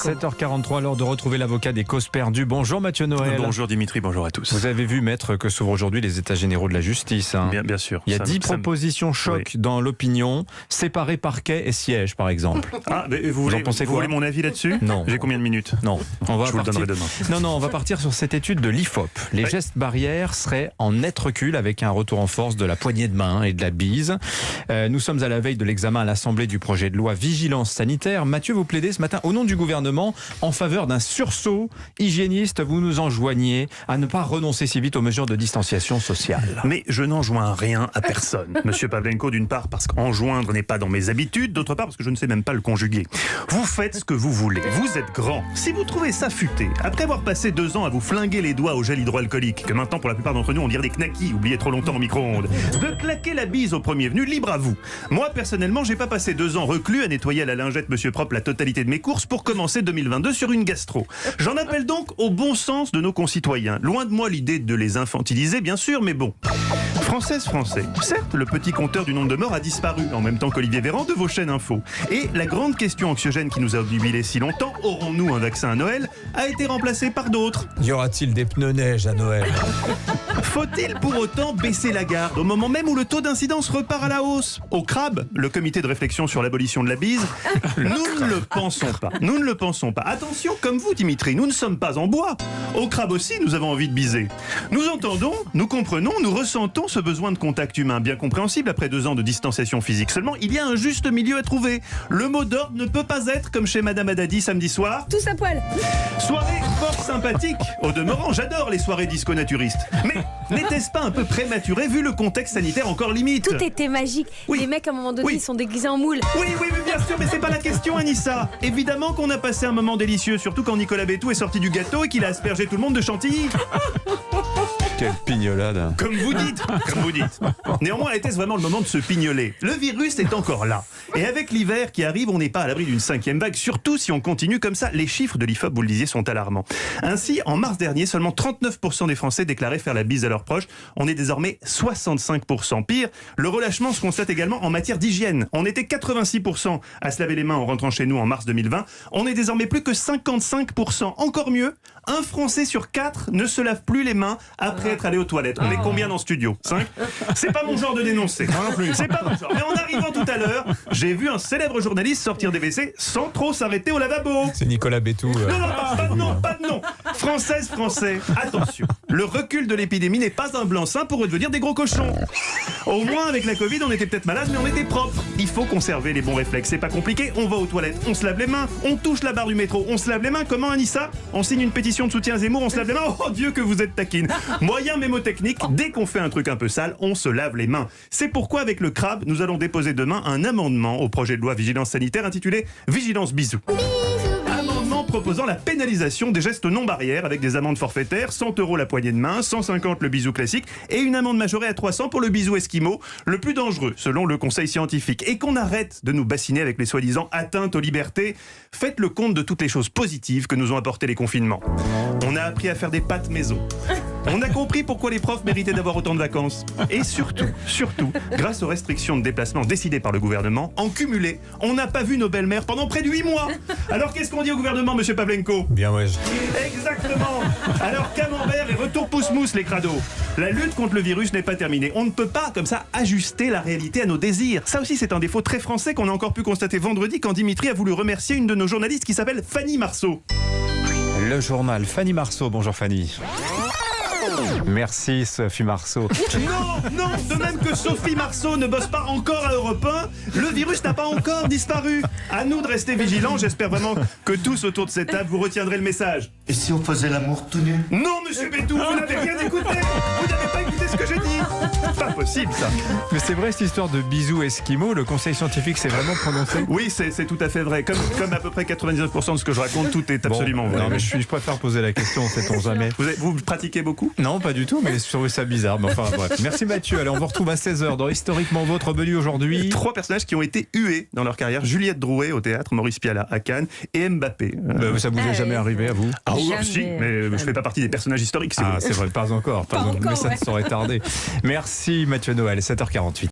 7h43, l'heure de retrouver l'avocat des causes perdues. Bonjour Mathieu Noël. Bonjour Dimitri, bonjour à tous. Vous avez vu, maître, que s'ouvrent aujourd'hui les états généraux de la justice. Bien sûr. Il y a 10 propositions choc dans l'opinion, séparer parquet et siège par exemple. Ah, mais vous voulez mon avis là-dessus? Non. J'ai combien de minutes? Non. Je vous le donnerai demain. Non, on va partir sur cette étude de l'IFOP. Les gestes barrières seraient en net recul avec un retour en force de la poignée de main et de la bise. Nous sommes à la veille de l'examen à l'Assemblée du projet de loi Vigilance sanitaire. Mathieu, vous plaidez ce matin au nom du gouvernement en faveur d'un sursaut hygiéniste. Vous nous enjoignez à ne pas renoncer si vite aux mesures de distanciation sociale. Mais je n'enjoins rien à personne. Monsieur Pavlenko, d'une part parce qu'enjoindre n'est pas dans mes habitudes, d'autre part parce que je ne sais même pas le conjuguer. Vous faites ce que vous voulez, vous êtes grand. Si vous trouvez ça futé, après avoir passé 2 ans à vous flinguer les doigts au gel hydroalcoolique, que maintenant pour la plupart d'entre nous on dirait des knackis oubliés trop longtemps au micro-ondes, de claquer la bise au premier venu, libre à vous. Moi personnellement, j'ai pas passé 2 ans reclus à nettoyer à la lingette Monsieur Propre la totalité de mes courses pour commencer 2022 sur une gastro. J'en appelle donc au bon sens de nos concitoyens. Loin de moi l'idée de les infantiliser, bien sûr, mais bon. Françaises, Français. Certes, le petit compteur du nombre de morts a disparu, en même temps qu'Olivier Véran de vos chaînes info. Et la grande question anxiogène qui nous a obnubilés si longtemps, aurons-nous un vaccin à Noël, a été remplacée par d'autres. Y aura-t-il des pneus neige à Noël? Faut-il pour autant baisser la garde au moment même où le taux d'incidence repart à la hausse? Au CRAB, le comité de réflexion sur l'abolition de la bise, nous ne le pensons pas. Nous ne le pensons pas. Attention, comme vous Dimitri, nous ne sommes pas en bois. Au CRAB aussi, nous avons envie de biser. Nous entendons, nous comprenons, nous ressentons ce besoin de contact humain, bien compréhensible après 2 ans de distanciation physique. Seulement, il y a un juste milieu à trouver. Le mot d'ordre ne peut pas être comme chez Madame Haddadi samedi soir. Tous à poil. Soirée fort sympathique. Au demeurant, j'adore les soirées disco-naturistes. Mais n'était-ce pas un peu prématuré vu le contexte sanitaire encore limite? Tout était magique. Oui. Les mecs, à un moment donné, Oui. ils sont déguisés en moule. Oui, mais bien sûr, mais c'est pas la question, Anissa. Évidemment qu'on a passé un moment délicieux, surtout quand Nicolas Bétou est sorti du gâteau et qu'il a aspergé tout le monde de chantilly. Quelle pignolade. Comme vous dites. Néanmoins, était-ce vraiment le moment de se pignoler? Le virus est encore là. Et avec l'hiver qui arrive, on n'est pas à l'abri d'une 5e vague, surtout si on continue comme ça. Les chiffres de l'IFOP, vous le disiez, sont alarmants. Ainsi, en mars dernier, seulement 39% des Français déclaraient faire la bise à leurs proches. On est désormais 65%. Pire, le relâchement se constate également en matière d'hygiène. On était 86% à se laver les mains en rentrant chez nous en mars 2020. On est désormais plus que 55%. Encore mieux, un Français sur 4 ne se lave plus les mains après être allé aux toilettes. On est combien dans le studio? 5? C'est pas mon genre de dénoncer. C'est pas mon genre. Mais en arrivant tout à l'heure, j'ai vu un célèbre journaliste sortir des WC sans trop s'arrêter au lavabo. C'est Nicolas Bétou. Non, pas de nom. Françaises, Français, attention. Le recul de l'épidémie n'est pas un blanc-seing pour redevenir des gros cochons. Au moins, avec la Covid, on était peut-être malade, mais on était propre. Il faut conserver les bons réflexes. C'est pas compliqué. On va aux toilettes, on se lave les mains. On touche la barre du métro, on se lave les mains. Comment, Anissa? On signe une pétition de soutien à Zemmour, on se lave les mains. Oh Dieu, que vous êtes taquine. Moyen mémotechnique, dès qu'on fait un truc un peu sale, on se lave les mains. C'est pourquoi, avec le CRAB, nous allons déposer demain un amendement au projet de loi Vigilance sanitaire intitulé Vigilance bisous. Amendement proposant la pénalisation des gestes non barrières avec des amendes forfaitaires, 100 € la poignée de main, 150 le bisou classique et une amende majorée à 300 pour le bisou esquimau, le plus dangereux selon le conseil scientifique. Et qu'on arrête de nous bassiner avec les soi-disant atteintes aux libertés. Faites le compte de toutes les choses positives que nous ont apporté les confinements. On a appris à faire des pâtes maison. On a compris pourquoi les profs méritaient d'avoir autant de vacances. Et surtout, grâce aux restrictions de déplacement décidées par le gouvernement, en cumulé, on n'a pas vu nos belles-mères pendant près de 8 mois. Alors qu'est-ce qu'on dit au gouvernement, monsieur Pavlenko? Bien ouais. Exactement. Alors camembert et retour pouce-mousse les crados. La lutte contre le virus n'est pas terminée. On ne peut pas comme ça ajuster la réalité à nos désirs. Ça aussi c'est un défaut très français qu'on a encore pu constater vendredi quand Dimitri a voulu remercier une de nos journalistes qui s'appelle Fanny Marceau. Le journal Fanny Marceau. Bonjour Fanny. Merci Sophie Marceau. Non, de même que Sophie Marceau ne bosse pas encore à Europe 1, le virus n'a pas encore disparu. À nous de rester vigilants, j'espère vraiment que tous autour de cette table vous retiendrez le message. Et si on faisait l'amour tout nu? Non, monsieur Bétou, vous n'avez rien écouté. Vous n'avez pas écouté ce que j'ai dit. Pas possible ça. Mais c'est vrai cette histoire de bisous esquimaux, le conseil scientifique s'est vraiment prononcé? Oui, c'est tout à fait vrai. Comme à peu près 99% de ce que je raconte, tout est absolument vrai. Non mais je préfère poser la question, sait-on jamais. Vous pratiquez beaucoup? Non, pas du tout, mais je trouvais ça bizarre. Mais enfin bref. Merci Mathieu. Allez, on vous retrouve à 16h dans Historiquement Votre, menu aujourd'hui. 3 personnages qui ont été hués dans leur carrière. Juliette Drouet au théâtre, Maurice Pialat à Cannes et Mbappé. Ça vous est jamais arrivé à vous? Ah oui, Jamais. si, mais je fais pas partie des personnages historiques. C'est vrai, pas encore. Mais ça ne saurait tarder. Merci Mathieu Noël, 7h48.